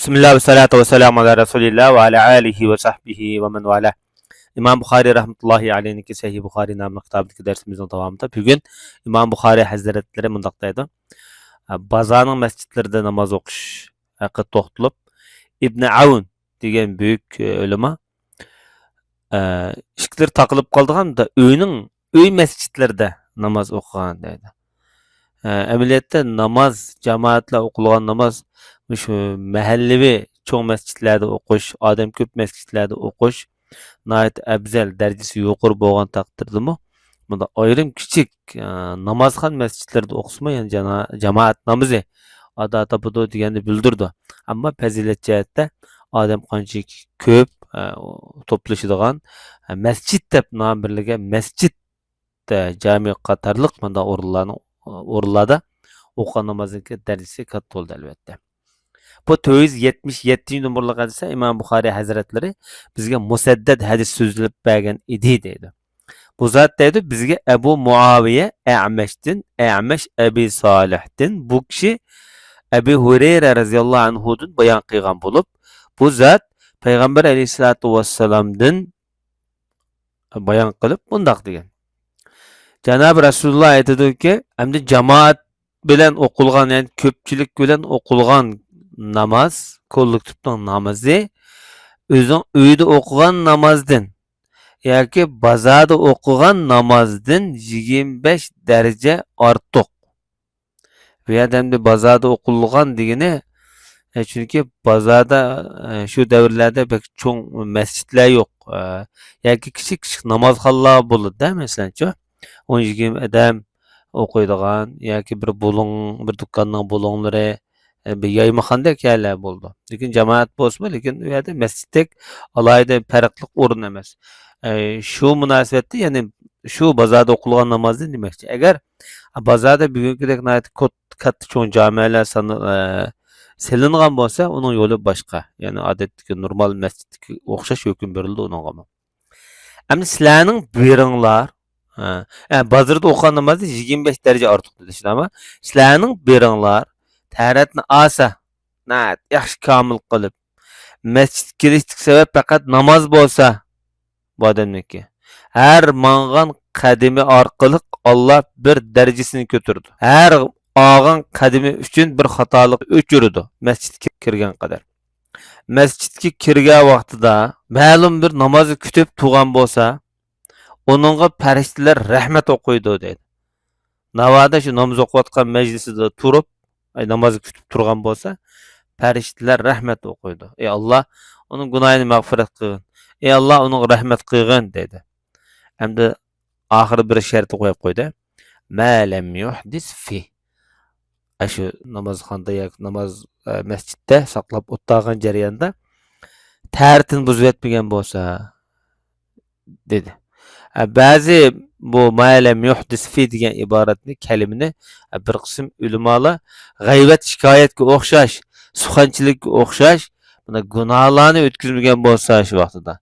Bismillah ve salatu ve selamu ala Resulillah ve ala alihi ve sahbihi ve men vala. İmam Bukhari rahmetullahi aleyhinki Sahih Bukhari namlı kitabındaki dersimizin devamında bugün İmam Bukhari Hazretleri mundaqdaydı. Bazanın mescitlerinde namaz okuş hakkı toxtulup İbn Avun degan büyük ulama işkiler takılıp kaldıgan da öy mescitlerinde namaz okugan deydi. Ameliyatda namaz, cemaatle okulan namaz şu mahallevi çoğ mescitlerde okuş, adam köp mescitlerde okuş, nayet abzel derecesi yuqur bolgan takdirdimi? Bunda ayrım küçük namazxon mescitlerde okusma yani cemaat namazı ada tapıdı degeni bildirdi. Amma fazilet jihatda adam qanchaki köp toplaşıdığan mescit deb nom berilgan mescit cami qatarlıq bunda o'rinlarda o'qigan namozniki darajasi katta bo'ldi albatta. Bu 477 numaralı hadisda İmam Bukhari Hazretleri bizga musaddad hadis so'zlab bergan edi deydi. Bu zot deydi bizga Abu Muaviye A'mash'tin, A'mash Abi Salih'tin bu kishi Abi Hurayra radhiyallohu anhu'dan bayon qilgan bo'lib, bu zot Payg'ambar alayhisolatu vassalamdan bayon qilib bundaq degan. Cenab-ı Resulullah aytadiki, hamda cemaat bilen okulgan yani köpçülük bilen okulgan namaz, kollektiften namazı özün öyde okugan namazdan yoki bazada okugan namazdan 25 derece artıq. Veya hamda bazada okulgan degeni çünkü bazada şu devirlerde pek çoğ mescitler yok. Yoki kichik namazxonalar bo'ladi da masalan. 10-20 adam o'qiydigan yoki bir dukkanning bo'lonlari bir yaymaxondek yerlar bo'ldi. Lekin jamoat bo'lsa, lekin u yerda masjiddek alayda farqli o'rin emas. Shu munosabatda, ya'ni shu bozorda o'qilgan namozni demoqchi. Agar bozorda bugünkidek katta cho'ng jamialar soni selingan bo'lsa, uning yo'li boshqa. Ya'ni odatdagi normal masjidga o'xshash hukm berildi uningga. Endi sizlarning biringlar bazırda okuyan namazı 25 derece artık dedi işte ama sizlerinin biringlar taharatni asa yaxshi kamil qilib masjid kirishlik sebep fakat namaz bo'lsa bu odamniki her mangan qadimi orqali Allah bir derecesini ko'tardi. Her ağan qadimi uchun bir xatolik o'chirdi masjidga kirgan qadar. Masjidga kirgan vaqtida ma'lum bir namozni kutib turgan bo'lsa onunğa farishtalar rahmat o'qiydi deydi. Navoda shu namoz o'qiyotgan majlisida turib, namozni kutib turgan bo'lsa, farishtalar rahmat o'qiydi. Ey Alloh, uning gunohini mag'firat qilgin. Ey Alloh, uning rahmat qilgin dedi. Endi oxiri bir shart qo'yib qo'ydi. Ma lam yuhdis fi. Shu namozxonda yoki namoz masjidda saqlab o'tgan jarayonda tartin buzib etmagan bo'lsa dedi. Bazı bu ma'lem yuhdis fi degan iboratni kalimani bir qism ulamolar g'aybat shikoyatga o'xshash, suxanchilikka o'xshash buni gunohlarni o'tkazmagan bo'lsa shu vaqtida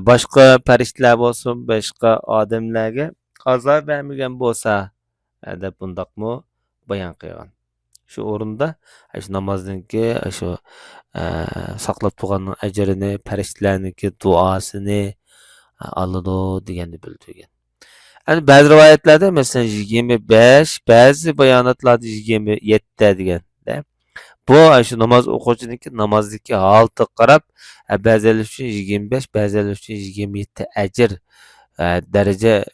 boshqa farishtalar bo'lsin, boshqa odamlarga qazo bermagan bo'lsa deb bundaqmi bayon qilgan. Shu o'rinda shu namozniki shu saqlab turganning ajrini, farishtalarniki duosini aldı degeni bildirgan. Yani bazı rivayetlerde mesela 25, bazı bayanatlarda 27 degan. Bu şu namaz o'quvchiniki namozdagi holati qarab, ba'zilar uchun 25, ba'zilar uchun 27 ajr daraja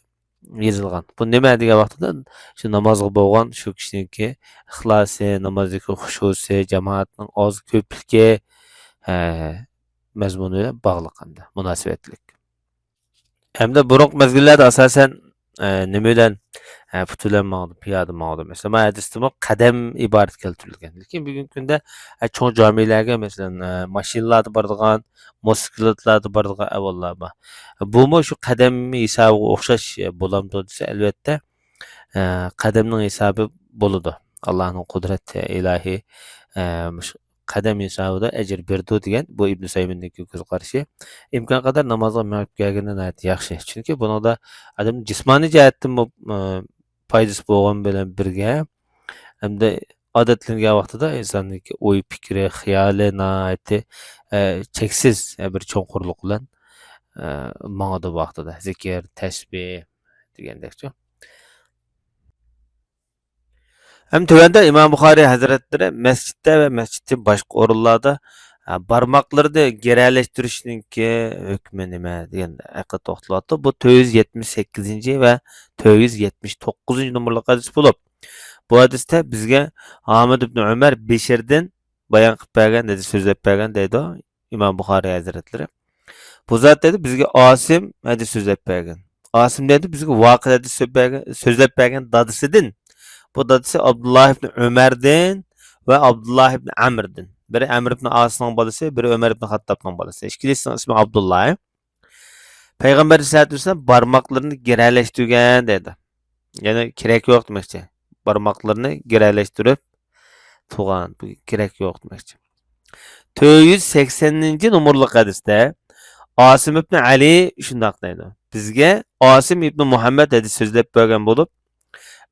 yozilgan. Bu nima degan vaqtida shu namozga bo'lgan shu kishiniki ixlosi, namozdagi xushusi, jamoatning oz ko'pligi mazmuniga bog'liq hamda munosabatlik. Hamda burungi mezgillarda asosan nima bilan putulanmoqda, piyoda moqda. Masalan, hadisda qadam iborat keltirilgan. Lekin bugungi kunda cho'ng jamilarga masalan mashinalarda boradigan, motosikletlarda boradigan avvallar bor. Bu shu qadam hisobiga o'xshash bo'lamdi desa, albatta qadamning hisobi bo'ladi. Allohning qudrati ilohiy qadam hisobida ajr berdi degan bu Ibn Sayminning ko'z qarashi. İmkon qadar namozga minib kelganidan yaxshi. Chunki buningda odam jismoniy jihatdan foydasi bo'lgan bilan birga hamda odatlangan vaqtida insonniki o'y fikri xiyoli nihoyatda cheksiz bir cho'nqurlik bilan mangadi vaqtida zikr tasbih degandekchi. Hem tövende İmam Buxoriy Hazretleri mescitte ve mescitin başka orunlarda barmaklarını gereleştirişninki hükmü nime degan haqida to'xtalyapti. Bu 478 ve 479 numaralı hadis bulup, bu hadiste bizge Ahmed ibn Ömer Beşir'den bayan qilib bergan dedi, so'zlab bergan deydi o İmam Buxoriy Hazretleri. Bu zat dedi bizge Asim hadis so'zlab bergan. Asim dedi bizge vaqi hadis so'zlab bergan dadisidan. Bu dadısı Abdullah ibn Ömer'den ve Abdullah ibn Amr'den. Biri Amr ibn As'ның balası, biri Ömer ibn Hattab'ның balası. İkisining ismi Abdullah. Peygamber sallallahu aleyhi ve sellem barmaklarını gereleştirgen dedi. Yani gerek yok demekçi. Barmaklarını gereleştirip tuğan. Bu gerek yok demekçi. 480. numaralı hadiste Asim ibn Ali şundaq deydi. Bizge Asim ibn Muhammed hadis sözlep bergen bolup,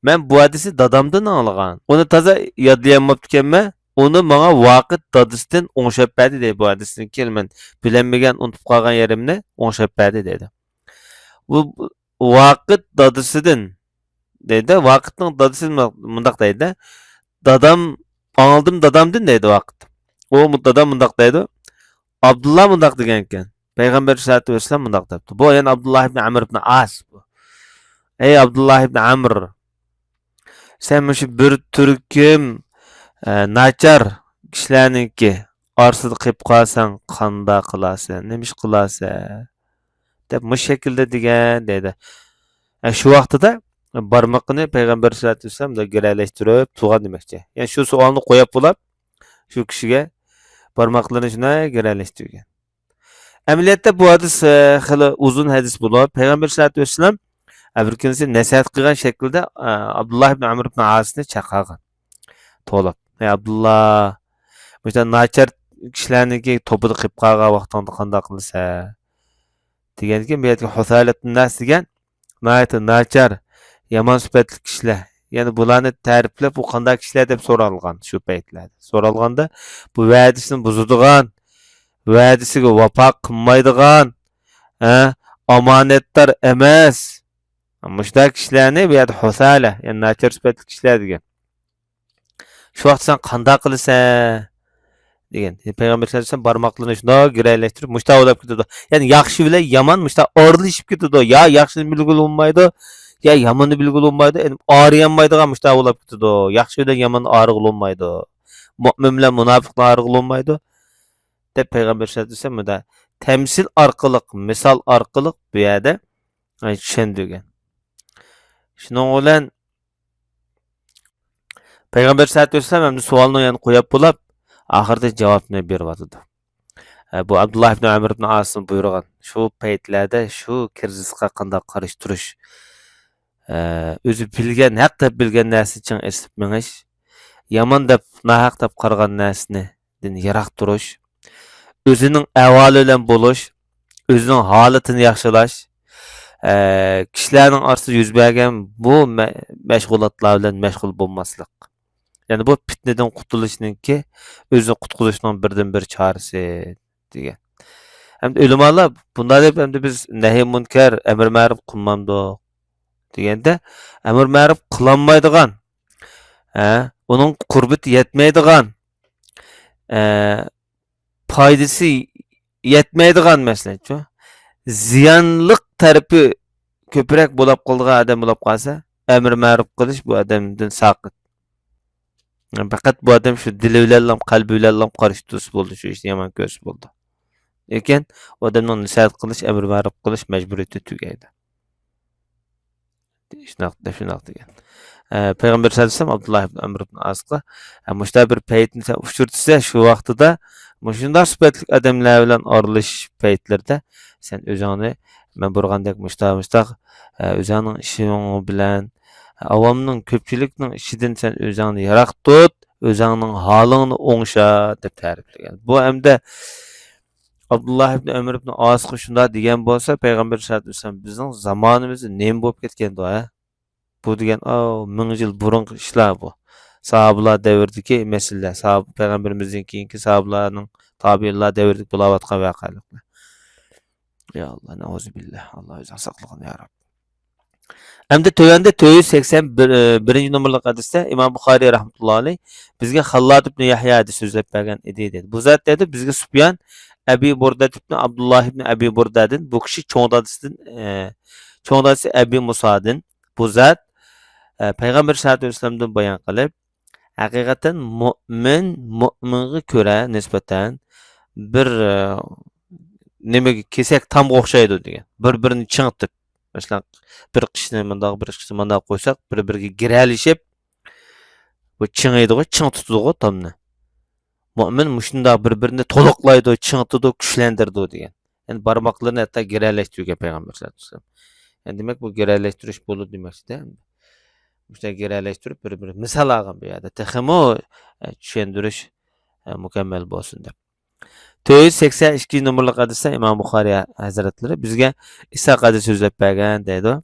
men bu hadisi dadamdan anlagan. Onu taza yadlayamaptikemen, onu bana vaqt dadısından oңşap berdi deydi bu hadisini kelmen. Bilenmegen unutup kalgan yerimni oңşap berdi dedi. Bu vaqt dadısından dedi. Vaqtning dadısı mundaq deydi. Dadam anladım dadamdan deydi vaqt. O dadam mundaq deydi. Abdullah mundaq degan ekan. Peygamber sallallahu aleyhi ve sellem mundaq debdi. Bu yani Abdullah ibn Amr ibn As bu. Ey Abdullah ibn Amr, sen şu bir türküm nachar kishilarniki orasida qilib qolsang qanday qilasan, nima ish qilasan deb bu shaklda degan dedi. Shu vaqtida barmoqni payg'ambar sollallohu alayhi vasallam giralashtirib turgan demoqchi. Ya'ni shu savolni qo'yib bo'lib, shu kishiga barmoqlarini shunday giralashtirgan. Amaliyotda bu hadis xili uzun hadis bo'lib, payg'ambar sollallohu alayhi vasallam bir kunisi nasihat qilgan shaklda Abdullah ibn Amr ibn As'ni chaqirgan. To'lab. Ey Abdullah, bu nachar kishilarniki to'pida qilib qolgan vaqtda qanday qilsa deganki, bu yerga husalatun nas degan nachar, yomon sifatli kishilar. Ya'ni bularni ta'riflab, bu qanday kishilar deb so'ralgan shu paytlarda. So'ralganda bu va'dasini buzadigan, va'dasiga vafo qilmaydigan, omonatdor emas. Mushtak kishilarni bu yerda husala, ya'ni nachar sifatli kishilar degan. Shu vaqt sen qanday qilasan degan. Payg'ambar sollallohu alayhi vasallam barmoqlarini shunday giralashtirib mushta olib ketadi. Ya'ni yaxshi bilan yomon mushta o'rlashib ketadi. Ya yaxshini bilgul olmaydi, ya yomonni bilgul olmaydi. Endi o'riyanmaydigan mushta olib ketadi. Yaxshi bilan yomon o'rg'ul olmaydi. Mu'min bilan munofiqni o'rg'ul olmaydi. Deb payg'ambar sollallohu alayhi vasallam da tamsil orqali, misol orqali bu yerda tushundirgan. Shuning bilan Peygamber sallallahu aleyhi ve sellem hem de sualını yani koyup bulup ahırda cevabını berip bu Abdullah ibn Amr ibn As'ın buyurgan. Şu paytlarda şu krizisga qanday qarash turish, o'zi bilgan, haq deb bilgan narsa uchun esib menish, yomon deb, nahaq deb qaragan narsadan yiroq turish, o'zining ahvoli bilan bo'lish, o'zining holatini yaxshilash, kishilarning orasida yuz bergan bu mashg'ulotlar bilan mashg'ul bo'lmaslik. Yani bu fitneden qutulishninki o'zini qutqizishning birdan bir chorasi degan. Hem de ulamolar bunday deb hem de biz nahiy munkar, amr ma'ruf qilmamdik deganda, amr ma'ruf qilinmaydigan, uning qurbati yetmaydigan, foydasi yetmaydigan masalanchi, ziyonliq tarafi ko'proq bo'lib qolgan odam bo'lib qolsa, amr ma'ruf qilish bu odamdan saqit. Fakat bu adam şu dili bilen, kalbi bilen karıştırısı buldu, şu işte yaman göz buldu. Lekin o adamın nasihat qilish, emr ma'ruf qilish majburiyati tugaydi. Shunaq degan. Payg'ambar sallallohu alayhi vasallam Abdullah ibn Amr ibn As'ga mushta bir paytni uchirtsa, shu vaqtida mushunday sifatli odamlar bilan oralish paytlarda sen o'zingni men burgandek mushta o'zining ishing bilan avamning ko'pchilikning ishidan sen o'zingni yiroq tut, o'zingning holingni o'ngsha deb ta'riflagan. Bu hamda Abdullah ibn Ömer ibn As'ga shunda degan bo'lsa, payg'ambar sollallohu alayhi vasallam bizning zamonimizda nima bo'lib ketgandi, Bu degan, 1000 yil burungi ishlar bu. sahabalar devirdiki meseleler. Peygamberimizden keyinki sahabalarning tabiinlar devirdik bulayotgan vaqalar. Ya Allah, neuzubillah. Allah o'zi saqlasin ya Rabb. Endi tövende 481 numaralı hadiste İmam Buxari rahmetullahi aleyh bizge Hallad ibn Yahya hadis sözlep bergen idi dedi. Bu zat dedi bizge Sufyan Abi Burda ibn Abdullah ibn Abi Burda'dın bu kişi çoğun hadisi Abi Musa'dın bu zat Peygamber sallallahu aleyhi ve sellem'den bayan kılıp hakikaten müminge köre nispeten bir nimaga kesek tam o'xshaydi degan. Bir-birini chingitib, masalan, bir qishni mundaq, bir qishni mundaq qo'ysak, bir-biriga giralishib, bu chingaydi, ching tutadi tamni. Mo'min mushunda bir-birini to'liqlaydi, chingitadi, kuchlantirdi degan. Yani barmoqlarini hatto giralashtirgan payg'ambar sollallohu alayhi vasallam. Yani demak bu giralashtirish bo'ladi demakda. Mushunda giralashtirib bir-biri misol olgan bu yerda. Texmo tushuntirish mukammal bo'lsin deb. 482 numaralı hadiste İmam Buxari Hazretleri bizge İshaq hadis sözlep bergen deydi.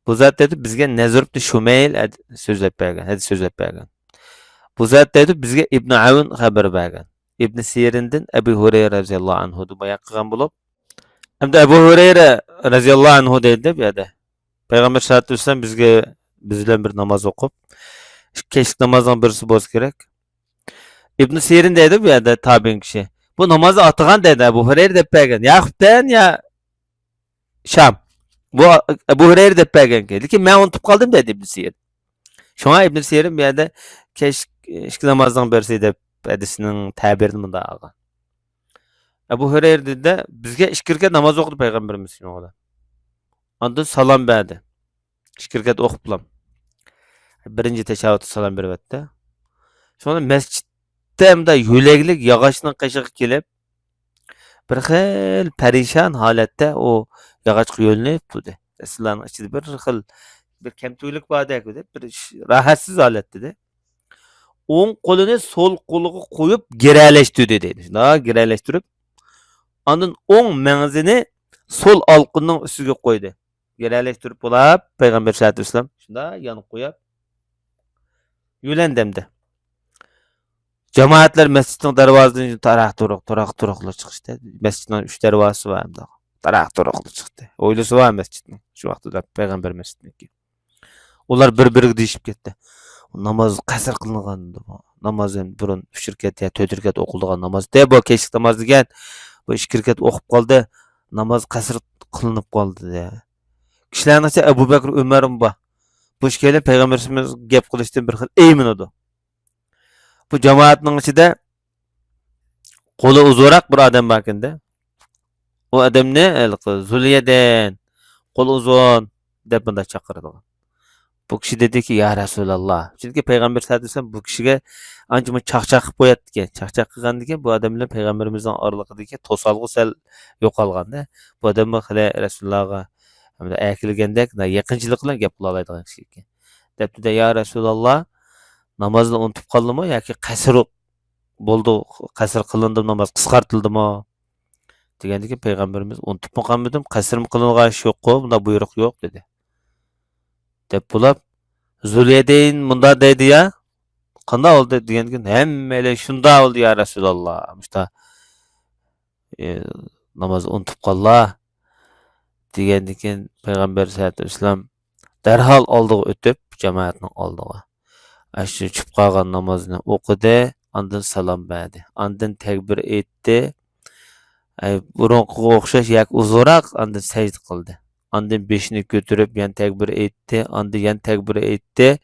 Bu zat dedi bizge Nezr ibn Shumayl sözlep bergen, hadis sözlep bergen. Bu zat dedi bizge İbn Avun haber bergen. İbn Sirin'den Ebu Hureyre radhiyallahu anhu'du bayan qilgan bo'lib, hamda Ebu Hureyre radhiyallahu anhu dedi bu yerda. Peygamber sallallohu alayhi vasallam bizge bizden bir namaz o'qib, kechki namozdan birisi bo'lsa kerak. İbn Sirin dedi bu yerda tabiin kishi. Bu namazı atıgan dedi Ebu Hureyre dep bergen. Yakup'ten ya Şam. Bu Ebu Hureyre dep bergen ki. Lekin men unutup kaldım dedi İbn Sirin. Şuna İbn Sirin bir yerde keşke namazdan birisi dep hadisinin tabirini munda algan. Ebu Hureyre dedi bizge işkirket namaz okudu Peygamberimiz sallallahu aleyhi. Ondan salam berdi. İşkirket okup bulam. Birinci teşahhüt salam beribdi. Sonra mescit Temde yüleglik yağaçның qışığı kelip bir xil perişan holatda o yağaçqa yo'linib turdi. Rasulullohning ichida bir xil bir kamtulik bor edi, bir rahatsiz holatda. O'ng qo'lini so'l qo'liga qo'yib giralashtirdi dedi. Shunda giralashtirib, ondan o'ng mang'izini so'l olqinning ustiga qo'ydi. Giralashtirib bo'lib, payg'ambar sollallohu alayhi vasallam shunda yonib qo'yib yo'landimdi. Cemaatler mescidin darvazından tarak çıkıştı. Mescidin 3 darvazası var. Tarak çıktı. Oylusu var mescidin. Şu vaxtda Peygamber mescidindeki. Onlar bir-biri deyişip ketdi. Namaz qasr qılınğandı. Namazın burun 3 rekat ya 4 rekat oqulduğan namaz. De bu keşik namaz degen bu 2 rekat okup kaldı. Namaz qasr qılınıp kaldı de. Kişilerin içinde Ebu Bekir Ömer'in ba. Bu işkeyle Peygamberimiz gep qilishdan bir xil emin oldu. Bu cemaatning içinde qo'li uzunroq bir odam bor ekanda. O odamni Zuliyeden qo'li uzun deb bunda chaqirdi. Bu kishi dediki, "Ya Rasululloh." Chunki Peygamber sallallohu alayhi vasallam bu kishiga ancha chaqchaq qilib qo'yatdi ekan. Chaqchaq qilgandan keyin bu odam bilan Peygamberimizning oralig'idagi to'solg'i sal yo'qolganda, bu odam hali Rasulullohga hamda aytilgandek yaqinchilik bilan gap qila oladigan kishi ekan. Debdi, "Ya Rasululloh, namozni unutib qoldimmi yoki qasr bo'ldi, qasr qilindim, namoz qisqartildimi?" Degandan keyin Peygamberimiz unutib qolmadim, qasrmi qilingan ish yo'q-ku, bunda buyruq yo'q dedi. Deb bo'lib, Zuliyeden bunda deydi ya. Qanday oldu degandan keyin hammalar shunda oldu ya Rasululloh. Mushta namozni unutib qoldilar degandan keyin Peygamber sallallohu alayhi vasallam darhol oldiga o'tib, jamoatning oldiga Aşı çıp qalğan namazını okudu, ondan salam berdi. Ondan tekbir etdi. Burunqa o'xshash yak uzunroq ondan sajda qildi. Ondan beshini ko'tarib, yana tekbir etdi, ondan yana tekbir etdi.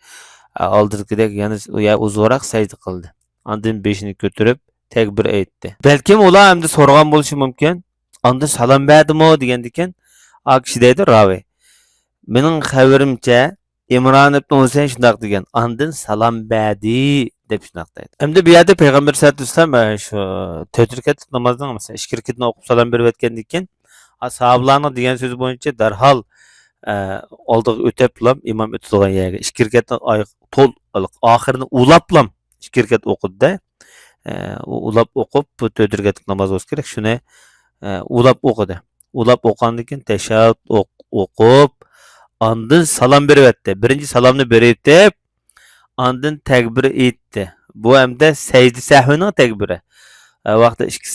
Oldingidek yana uzunroq sajda qildi. Ondan beshini ko'tarib, tekbir etdi. Balkim ular hamda so'ragan bo'lishi mumkin. Ondan salam berdimi degandan keyin o kishi deydi ravi. Mening xabarimcha İmran ibn Husayn şundaq degan. Ondan salam berdi deb shundaq deydi. Endi bu yerda Peygamber sallallohu alayhi vasallam shu 4 rekat namozdan mesela 2 rekatni o'qib salam berib o'tgandan keyin sahobalarning degan so'zi bo'yicha darhol oldiga o'tiblam imom o'tadigan yerga 2 rekatni to'liq oxirini ulablam 2 rekat o'qidi-da. Ulab o'qib bu 4 rekatlik namoz bo'lsa kerak, shuni ulab o'qidi. Ulab o'qgandan keyin tashahhud o'qib ondan salam beribdi. Birinci salamni berib, andın tekbiri etdi. Bu hem de secde sahvinin tekbiri. Vaqtda ikki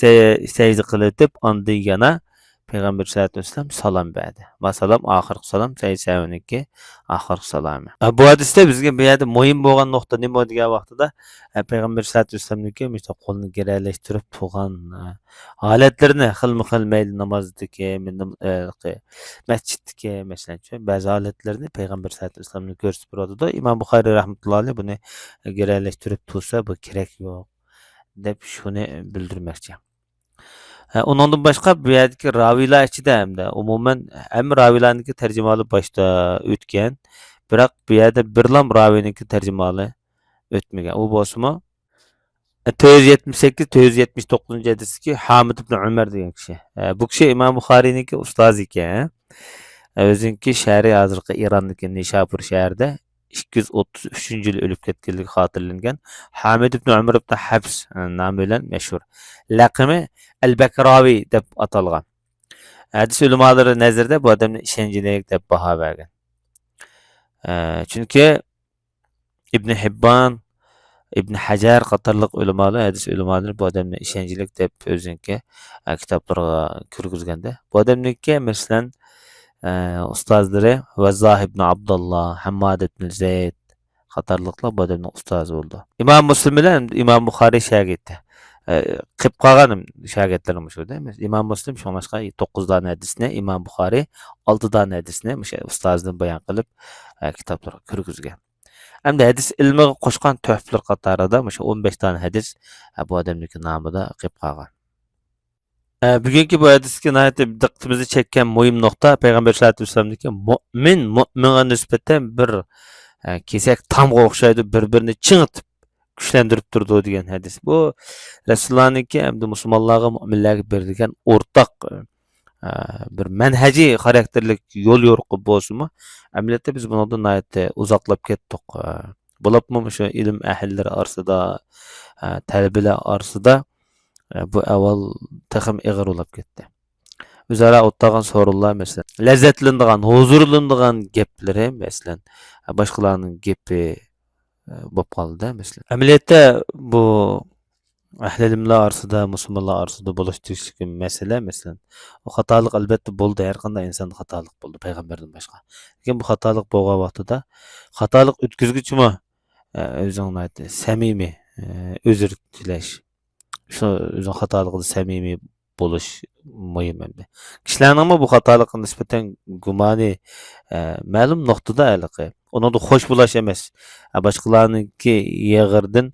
secde qilib, andın yana Peygamber sallallahu aleyhi ve sellem salam verdi. Masalam ahirki salam secde sahviniki ahirki salami. Bu hadiste bizge bu yerda muhim bo'lgan nuqta nima degan vaqtida Peygamber sallallahu aleyhi ve sellemniki işte qo'lni geralashtirib turgan holatlarini xilma-xil mayli namozdagi, masjiddagi masalan ba'zi holatlarni Peygamber sallallahu aleyhi ve sellemni ko'rsatib turadi. İmam Buxoriy rahmatullohi alayhi buni geralashtirib tursa bu kerak yo'q deb shuni bildirmoqchi. Ondan başqa bu yerdagi raviylar ichida hamda umuman hamma raviylarniki tarjimali boshda o'tgan. Biroq bu yerda birlam raviyniki tarjimali o'tmagan. U bo'lsa-mu 478-479 hadisdagi Hamid ibn Umar degan kishi. Bu kishi Imom Buxoriyniki ustozi ekan. O'ziniki shahri hozirgi Irondagi Nishapur shahrida 233-yil o'lib ketganligi xotirlangan. Hamid ibn Umar ibn Habs nomi bilan mashhur. Laqami Al-Bakravi deb atalgan. Hadis ulamolari nazarida bu odamni ishonchli deb baho bergan. Chunki Ibn Hibban, Ibn Hajar qatorliq ulamolar, hadis ulamolari bu odamni ishonchli deb o'ziniki kitoblarga kirgizganda. Bu odamniki masalan ustozlari Vazzah ibn Abdullah, Hammad ibn Zayd qatorliqlar bu odamning ustozi bo'ldi. Imom Muslim bilan Imom Buxoriy shogirdi. Qilib qolgan shogirdlarim shuda. Imom Muslim shunga 9 dona hadisni, Imom Buxoriy 6 dona hadisni o'sha ustozidan bayon qilib kitoblarga kirgizgan. Hamda hadis ilmiga qo'shgan tuhflar qatorida o'sha 15 dona hadis bu odamning nomida qilib qolgan. Bugungi bu hadisga diqqatimizni chekkan muhim nuqta Payg'ambar sollallohu alayhi vasallamniki mu'minga nisbatan bir kesak tamga o'xshaydi, bir-birini chingitib kuchlantirib turdi degan hadis. Bu Rasulullohniki hamda musulmonlarga, mu'minlarga berilgan o'rtaq bir manhajiy xarakterlik yo'l yo'riqi bo'lsa-mu, amaliyotda biz bundan uzoqlab ketdik. Bo'libmi o'sha ilm ahllari orasida, talabalar orasida bu avval taxim ig'ir bo'lib ketdi. O'zaro o'tgan so'rovlar masalan, lazzatlanadigan, huzurlanadigan gaplari masalan, boshqalarning gapi bo'lib qoldi masalan. Amaliyotda bu ahli ilmlar orasida, musulmonlar orasida bo'lishtirgan masala masalan, o xatolik albatta bo'ldi, har qanday insonda xatolik bo'ldi payg'ambardan boshqa. Lekin bu xatolik bo'lgan vaqtida xatolik o'tkazgichmi o'zingni samimiy uzr tilash, shu o'zing xatoligida samimiy bo'lish muhim endi. Kishilarning bu xatolikqa nisbatan gumoni ma'lum nuqtada aloqa. Uningda xo'sh bo'lish emas. Boshqalarningki yig'irdan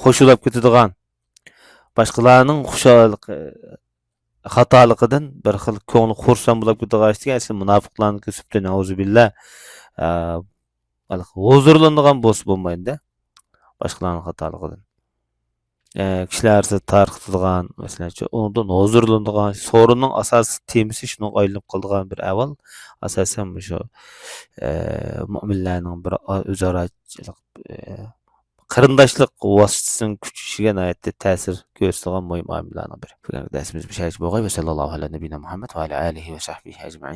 xo'shulab ketadigan, boshqalarning xatoliqidan bir xil ko'ngli xursand bo'lib ketadigan asli munofiqlarning kasbdan auzubillah huzurlanadigan bo'lsa bo'lmaydi-da boshqalarning xatoliqidan. Kishilar orasida tarqatadigan, masalan, undan huzurlanadigan, so'rinning asosiy temasi shunga aylanib qoladigan bir avval asosan shu mu'minlarning bir o'zaro qarindoshlik vositasini kuchayishiga nihoyatda ta'sir ko'rsatgan muhim omillarning biri. Bugungi darsimiz bu yerda bo'lg'ay va sallallohu alayhi va Muhammad va ala alihi va sahbihi ajma'in.